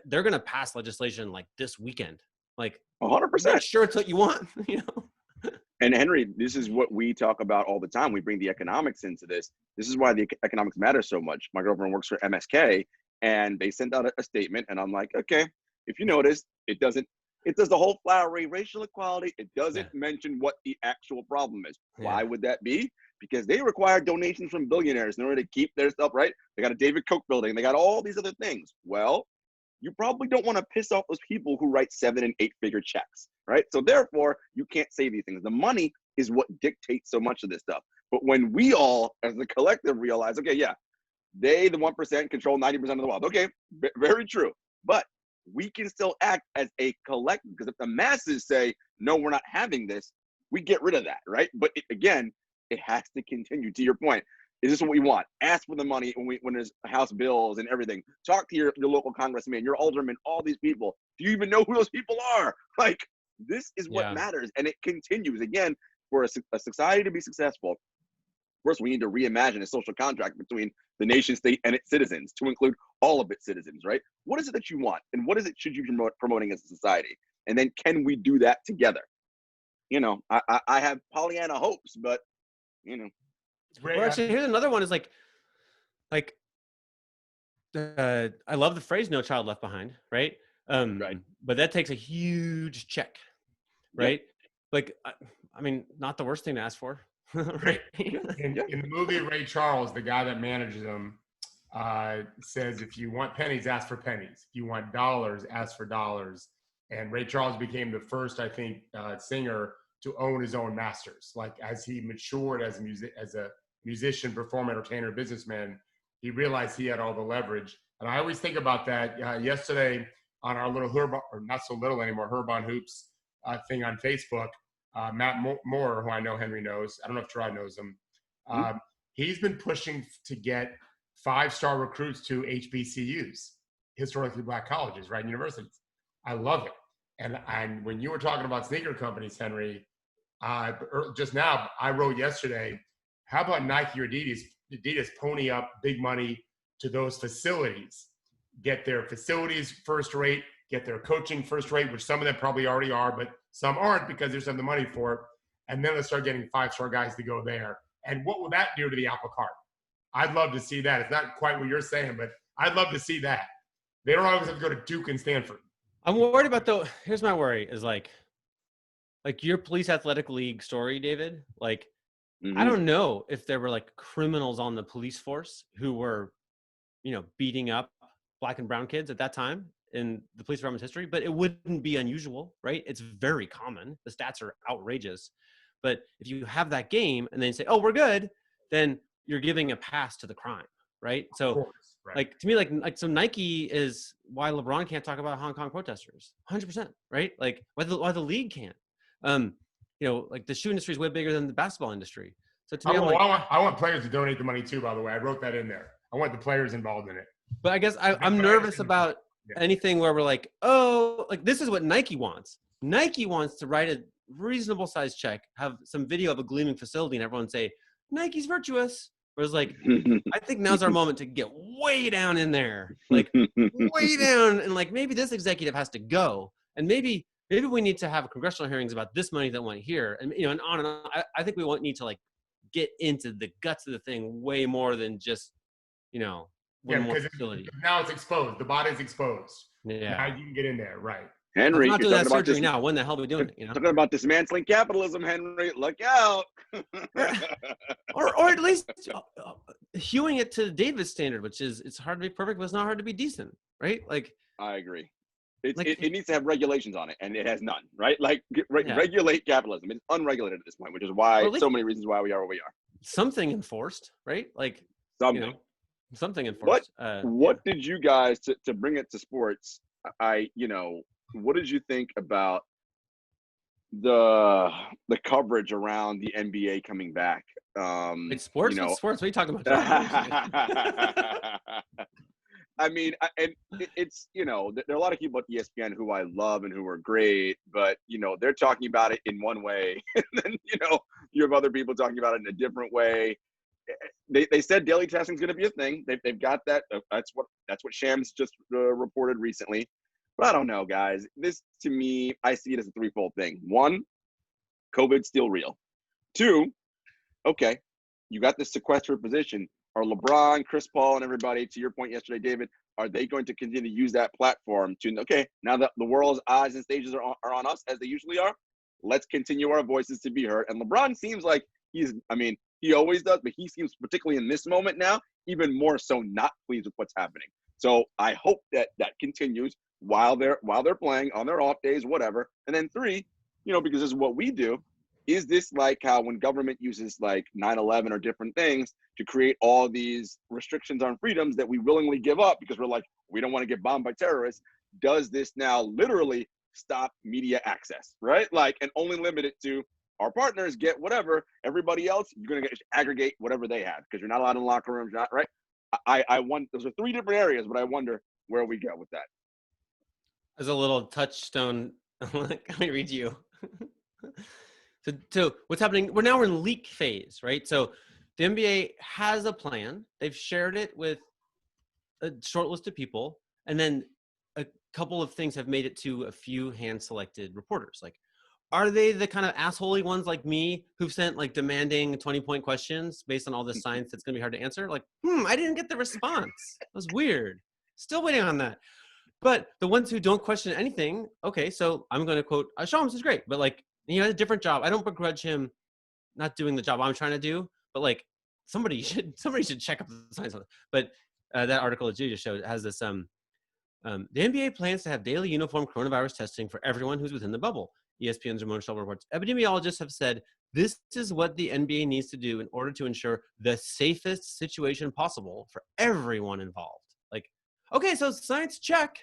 they're gonna pass legislation like this weekend. Like
100%.
Make sure it's what you want. You know.
And Henry, this is what we talk about all the time. We bring the economics into this. This is why the economics matter so much. My girlfriend works for MSK, and they sent out a statement, and I'm like, okay, if you notice, it does the whole flowery racial equality. It doesn't mention what the actual problem is. Why would that be? Because they require donations from billionaires in order to keep their stuff, right? They got a David Koch building. They got all these other things. Well, you probably don't want to piss off those people who write 7- and 8-figure checks, right? So therefore, you can't say these things. The money is what dictates so much of this stuff. But when we all, as the collective, realize, okay, yeah, they, the 1%, control 90% of the wealth. Okay, very true. But we can still act as a collective, because if the masses say, no, we're not having this, we get rid of that, right? But again, it has to continue. To your point, is this what we want? Ask for the money when there's House bills and everything. Talk to your local congressman, your alderman, all these people. Do you even know who those people are? Like, this is what matters. And it continues. Again, for a society to be successful, first, we need to reimagine a social contract between the nation state and its citizens to include all of its citizens, right? What is it that you want? And what is it should you be promoting as a society? And then can we do that together? You know, I have Pollyanna hopes, but, you know.
Well, actually, here's another one is like I love the phrase "no child left behind," right?
Right.
But that takes a huge check, right? Like, I mean, not the worst thing to ask for, right?
In the movie, Ray Charles, the guy that manages him, says, if you want pennies, ask for pennies. If you want dollars, ask for dollars. And Ray Charles became the first, I think, singer to own his own masters. Like, as he matured as a musician, performer, entertainer, businessman, he realized he had all the leverage. And I always think about that. Yesterday on our little Herb, or not so little anymore, Herb on Hoops thing on Facebook, Matt Moore, who I know Henry knows, I don't know if Jarod knows him, he's been pushing to get 5-star recruits to HBCUs, historically Black colleges, right, universities. I love it. And when you were talking about sneaker companies, Henry, just now, I wrote yesterday, how about Nike or Adidas pony up big money to those facilities get their facilities first rate, get their coaching first rate, which some of them probably already are, but some aren't because there's some the money for it. And then let's start getting 5-star guys to go there. And what will that do to the apple cart? I'd love to see that. It's not quite what you're saying, but I'd love to see that. They don't always have to go to Duke and Stanford.
I'm worried about here's my worry is like your police athletic league story, David. Like, I don't know if there were like criminals on the police force who were, beating up black and brown kids at that time in the police department's history, but it wouldn't be unusual, right? It's very common. The stats are outrageous. But if you have that game and then say, oh, we're good, then you're giving a pass to the crime, right? So
Of course, right.
like, to me, like so Nike is why LeBron can't talk about Hong Kong protesters, 100%, right? Like why the league can't. Like the shoe industry is way bigger than the basketball industry. So to me,
I want players to donate the money too, by the way. I wrote that in there. I want the players involved in it.
But I guess I'm nervous about anything where we're like, oh, like this is what Nike wants. Nike wants to write a reasonable size check, have some video of a gleaming facility, and everyone say, Nike's virtuous. Whereas like, I think now's our moment to get way down in there, like way down. And like, maybe this executive has to go. And maybe we need to have congressional hearings about this money that went here. And, and on and on. I think we won't need to like get into the guts of the thing way more than just, one more facility.
Now it's exposed. The body's exposed.
Yeah.
Now you can get in there. Right.
Henry,
I'm not doing that surgery
this,
now. When the hell are we doing it?
Talking about dismantling capitalism, Henry. Look out.
or at least hewing it to David's standard, which is it's hard to be perfect, but it's not hard to be decent, right? Like
I agree. It needs to have regulations on it, and it has none, right? Like regulate capitalism. It's unregulated at this point, which is why so many reasons why we are where we are. Something
enforced, right? Like
something. Something enforced. What did you guys to bring it to sports? What did you think about the coverage around the NBA coming back?
It's sports. What sports? What are you talking about?
I mean, it's there are a lot of people at ESPN who I love and who are great, but they're talking about it in one way, and then you have other people talking about it in a different way. They said daily testing is going to be a thing. They've got that. That's what Shams just reported recently. But I don't know, guys. This, to me, I see it as a threefold thing. One, COVID's still real. Two, okay, you got this sequestered position. Are LeBron, Chris Paul, and everybody, to your point yesterday, David, are they going to continue to use that platform to, okay, now that the world's eyes and stages are on us, as they usually are, let's continue our voices to be heard. And LeBron seems like he always does, but he seems, particularly in this moment now, even more so not pleased with what's happening. So I hope that continues while they're playing on their off days, whatever. And then three, because this is what we do, is this like how when government uses like 9/11 or different things to create all these restrictions on freedoms that we willingly give up because we're like, we don't want to get bombed by terrorists, does this now literally stop media access, right? Like, and only limit it to our partners get whatever, everybody else, you're going to aggregate whatever they have because you're not allowed in locker rooms, not right? I want, those are three different areas, but I wonder where we go with that.
As a little touchstone, let me read you. So what's happening, we're in leak phase, right? So the NBA has a plan. They've shared it with a short list of people. And then a couple of things have made it to a few hand-selected reporters. Like, are they the kind of assholey ones like me who've sent like demanding 20-point questions based on all this science that's going to be hard to answer? Like, I didn't get the response. That was weird. Still waiting on that. But the ones who don't question anything, okay, so I'm going to quote, Shams is great, but like, he has a different job. I don't begrudge him not doing the job I'm trying to do, but like somebody should check up the science on it. But that article that Judy just showed has this, the NBA plans to have daily uniform coronavirus testing for everyone who's within the bubble. ESPN's Ramon Shelby reports, epidemiologists have said this is what the NBA needs to do in order to ensure the safest situation possible for everyone involved. Like, okay, so science check.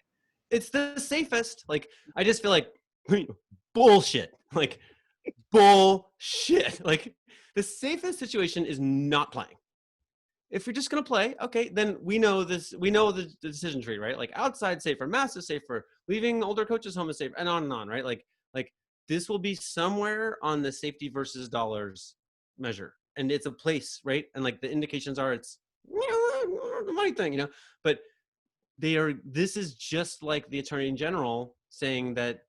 It's the safest. Like, I just feel like bullshit. Like, bullshit. Like, the safest situation is not playing. If you're just going to play, okay, then we know this. We know the decision tree, right? Like, outside safer, mass is safer, leaving older coaches home is safer, and on, right? Like this will be somewhere on the safety versus dollars measure. And it's a place, right? And like the indications are it's the money thing, but this is just like the Attorney General saying that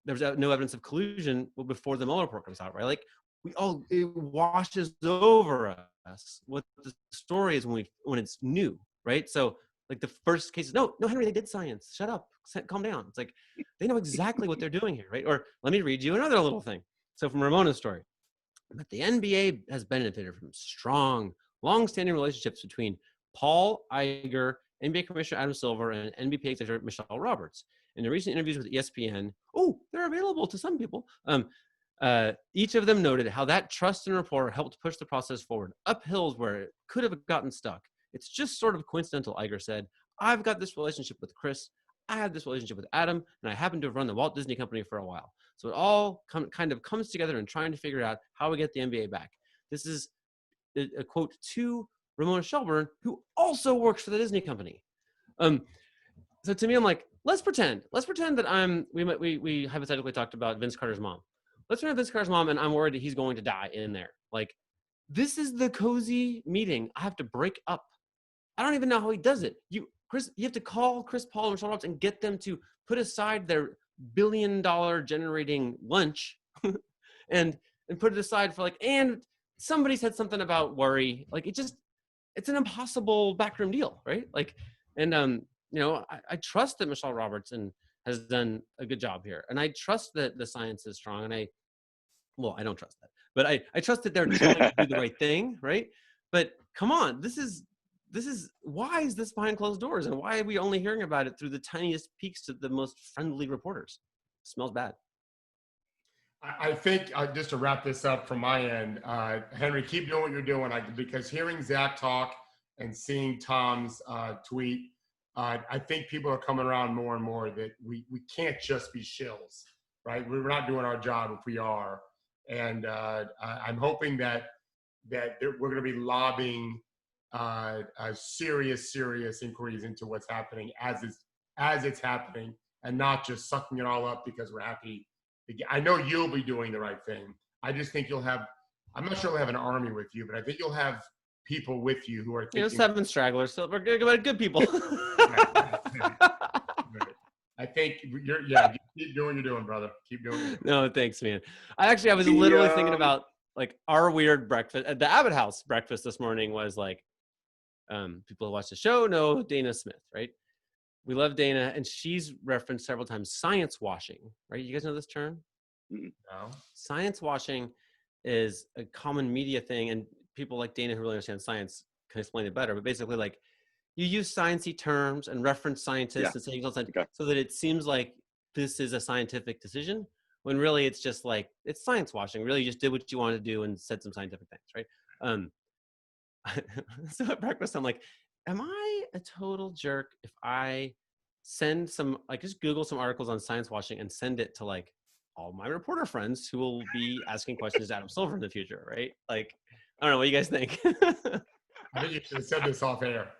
there's no evidence of collusion before the Mueller report comes out, right? Like it washes over us what the story is when it's new, right? So like the first case is, no, Henry, they did science. Shut up, calm down. It's like, they know exactly what they're doing here, right? Or let me read you another little thing. So from Ramona's story, but the NBA has benefited from strong, long-standing relationships between Paul Iger, NBA Commissioner Adam Silver, and NBA Executive Michelle Roberts. In the recent interviews with ESPN, they're available to some people. Each of them noted how that trust and rapport helped push the process forward up hills where it could have gotten stuck. It's just sort of coincidental, Iger said. I've got this relationship with Chris. I had this relationship with Adam, and I happen to have run the Walt Disney Company for a while. So it all kind of comes together in trying to figure out how we get the NBA back. This is a quote to Ramona Shelburne, who also works for the Disney Company. So to me, I'm like, let's pretend that we hypothetically talked about Vince Carter's mom. Let's pretend Vince Carter's mom, and I'm worried that he's going to die in there. Like, this is the cozy meeting I have to break up. I don't even know how he does it. You have to call Chris Paul and Michelle Roberts and get them to put aside their $1 billion generating lunch and put it aside for and somebody said something about worry. Like, it's an impossible backroom deal, right? Like, and I trust that Michelle Roberts has done a good job here, and I trust that the science is strong, and I don't trust that, but I trust that they're trying to do the right thing, right? But come on, this is why is this behind closed doors, and why are we only hearing about it through the tiniest peaks to the most friendly reporters? It smells bad.
I think just to wrap this up from my end, Henry, keep doing what you're doing. Because hearing Zach talk and seeing Tom's tweet, I think people are coming around more and more that we can't just be shills, right? We're not doing our job if we are. And I'm hoping that we're going to be lobbying serious inquiries into what's happening as it's happening, and not just sucking it all up because we're happy. I know you'll be doing the right thing. I just think I'm not sure you'll have an army with you, but I think you'll have people with you who are thinking.
7 stragglers, so we're good people.
Right. I think keep doing what you're doing, brother. Keep doing it.
No, thanks, man. I was literally thinking about our weird breakfast at the Abbott house. Breakfast this morning was people who watch the show know Dana Smith, right? We love Dana, and she's referenced several times science washing, right? You guys know this term?
No.
Science washing is a common media thing, and people like Dana who really understand science can explain it better. But basically, you use sciencey terms and reference scientists and saying so that it seems like this is a scientific decision, when really it's just it's science washing. Really, you just did what you wanted to do and said some scientific things, right? So at breakfast, I'm like, am I a total jerk if I send just Google some articles on science washing and send it to all my reporter friends who will be asking questions to Adam Silver in the future, right? I don't know what you guys think.
I think you should have said this off air.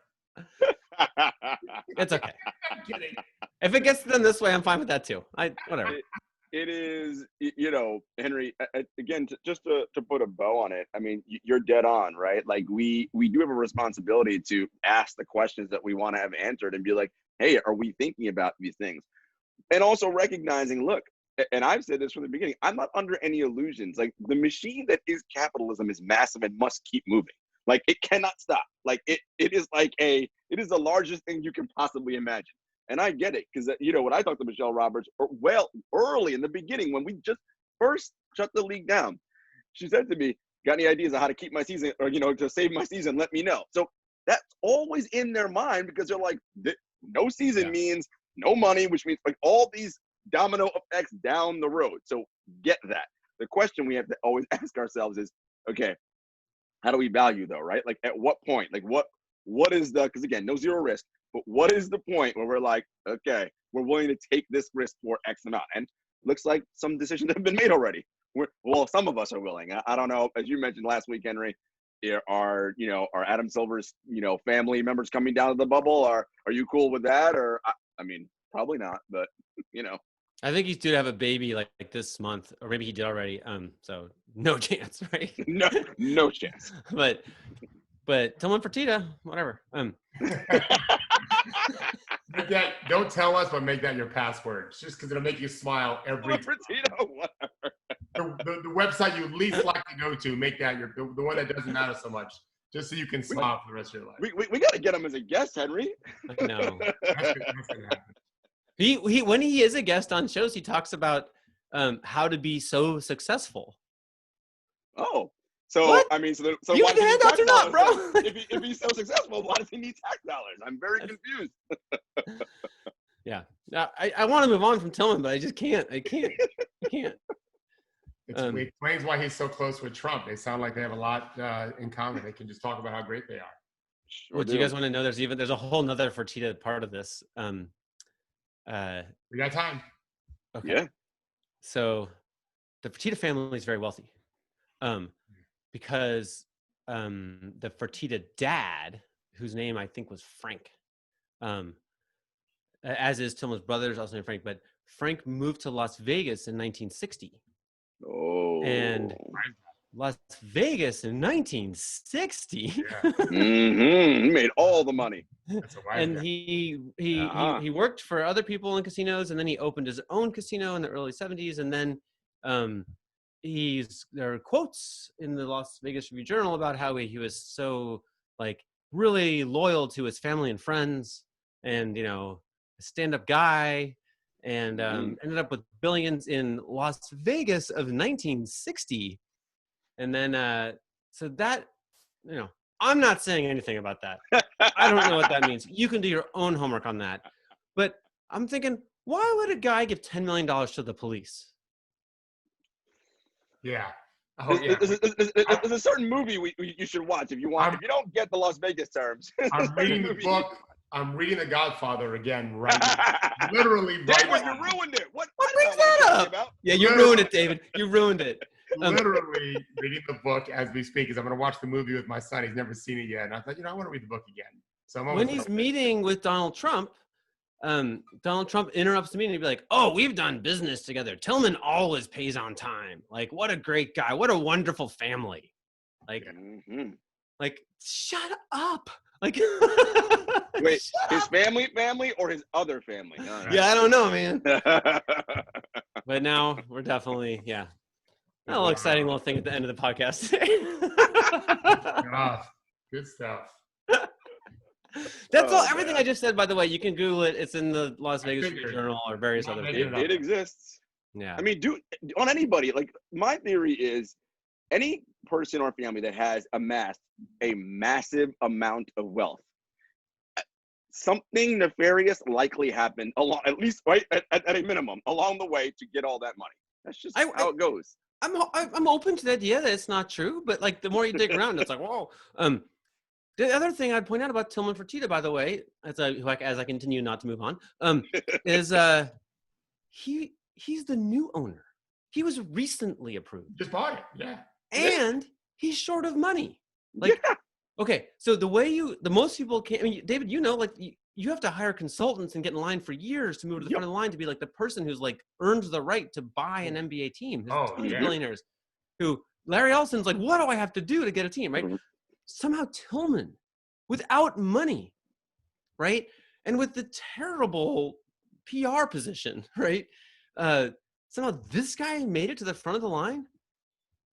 It's okay.
I'm kidding.
If it gets done this way, I'm fine with that too. Whatever.
It is, Henry, again, just to put a bow on it, I mean, you're dead on, right? We do have a responsibility to ask the questions that we want to have answered and be like, hey, are we thinking about these things? And also recognizing, look, and I've said this from the beginning, I'm not under any illusions. The machine that is capitalism is massive and must keep moving. It cannot stop. It is it is the largest thing you can possibly imagine. And I get it, because when I talked to Michelle Roberts, early in the beginning, when we just first shut the league down, she said to me, got any ideas on how to keep my season, or to save my season, let me know. So that's always in their mind, because they're like, no season means no money, which means all these domino effects down the road. So get that. The question we have to always ask ourselves is, okay, how do we value though, right? At what point, what is because again, no zero risk, but what is the point where we're like, okay, we're willing to take this risk for X amount? And looks like some decisions have been made already. Some of us are willing. I don't know, as you mentioned last week, Henry, are Adam Silver's, family members coming down to the bubble? Are you cool with that? Or, I mean, probably not, but,
I think he's due to have a baby this month, or maybe he did already. So no chance, right?
No chance.
But tell him Fertitta, whatever.
that. Don't tell us, but make that your password. It's just because it'll make you smile every time. The website you least like to go to, make that the one that doesn't matter so much, just so you can smile for the rest of your life.
We got to get him as a guest, Henry.
I know.
That's gonna happen.
He when he is a guest on shows, he talks about how to be so successful.
Oh, so
What?
I mean, so
You
why
get the
does he
handouts
need
or not,
tax dollars
bro?
then? If he's so successful, why does he need tax dollars? I'm very confused.
Yeah, I want to move on from Tillman, but I just can't. I can't.
It explains why he's so close with Trump. They sound like they have a lot in common. They can just talk about how great they are.
Sure
Well, do you guys want to know? There's a whole nother Fertitta part of this.
We got time.
Okay.
Yeah.
So the Fertitta family is very wealthy, because the Fertitta dad, whose name I think was Frank, as is Tillman's brother's also named Frank, but Frank moved to Las Vegas in 1960.
Oh.
And Las Vegas in 1960.
Yeah.
He made all the money.
That's a wise
And
guy.
he worked for other people in casinos, and then he opened his own casino in the early 70s. And then there are quotes in the Las Vegas Review Journal about how he was so like really loyal to his family and friends, and a stand-up guy, and ended up with billions in Las Vegas of 1960. And then so that, I'm not saying anything about that. I don't know what that means. You can do your own homework on that. But I'm thinking, why would a guy give $10 million to the police?
Yeah. Oh, yeah.
There's a certain movie you should watch if you want. If you don't get the Las Vegas terms.
I'm reading the book. I'm reading The Godfather again right now. Literally right
David,
now.
you ruined it. What
brings that up? Yeah, you ruined it, David. You ruined it.
Literally reading the book as we speak, because I'm going to watch the movie with my son. He's never seen it yet. And I thought, I want to read the book again. So
when he's meeting with Donald Trump interrupts the meeting and be like, "Oh, we've done business together. Tillman always pays on time. Like, what a great guy. What a wonderful family." Like, like, shut up. Like,
wait, his family or his other family?
Yeah, I don't know, man. But now we're definitely, a little exciting little thing at the end of the podcast today.
Good stuff.
That's all. Everything I just said, by the way, you can Google it. It's in the Las Vegas Review Journal or various other.
It exists.
Yeah.
I mean, on anybody. Like, my theory is, any person or family that has amassed a massive amount of wealth, something nefarious likely happened at least at a minimum along the way to get all that money. That's just how it goes.
I'm open to the idea that it's not true, but like the more you dig around, it's like, whoa. The other thing I'd point out about Tillman Fertitta, by the way, as I continue not to move on, is he's the new owner. He was recently approved.
Just bought it, yeah.
And he's short of money. Like, okay, so the most people can't. I mean, David, like you have to hire consultants and get in line for years to move to the front of the line to be like the person who's like earned the right to buy an NBA team. There's tons of billionaires who Larry Ellison's like, what do I have to do to get a team, right? Somehow Tillman, without money, right, and with the terrible PR position, right, somehow this guy made it to the front of the line.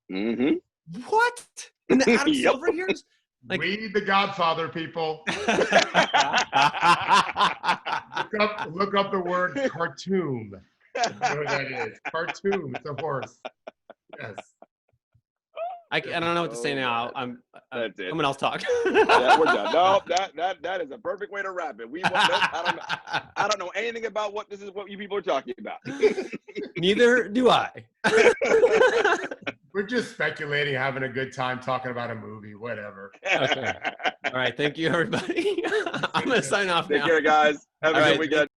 What? In the Adam Silver years? Like,
read The Godfather, people. look up the word cartoon. You know what that is? Cartoon. It's a horse. Yes.
I
don't know what to say now. Someone else talk.
Yeah, we're done. No, that is a perfect way to wrap it. I don't know anything about what you people are talking about.
Neither do I.
We're just speculating, having a good time talking about a movie, whatever.
Okay. All right. Thank you, everybody. I'm going to sign off now.
Take care, guys. Have a good weekend.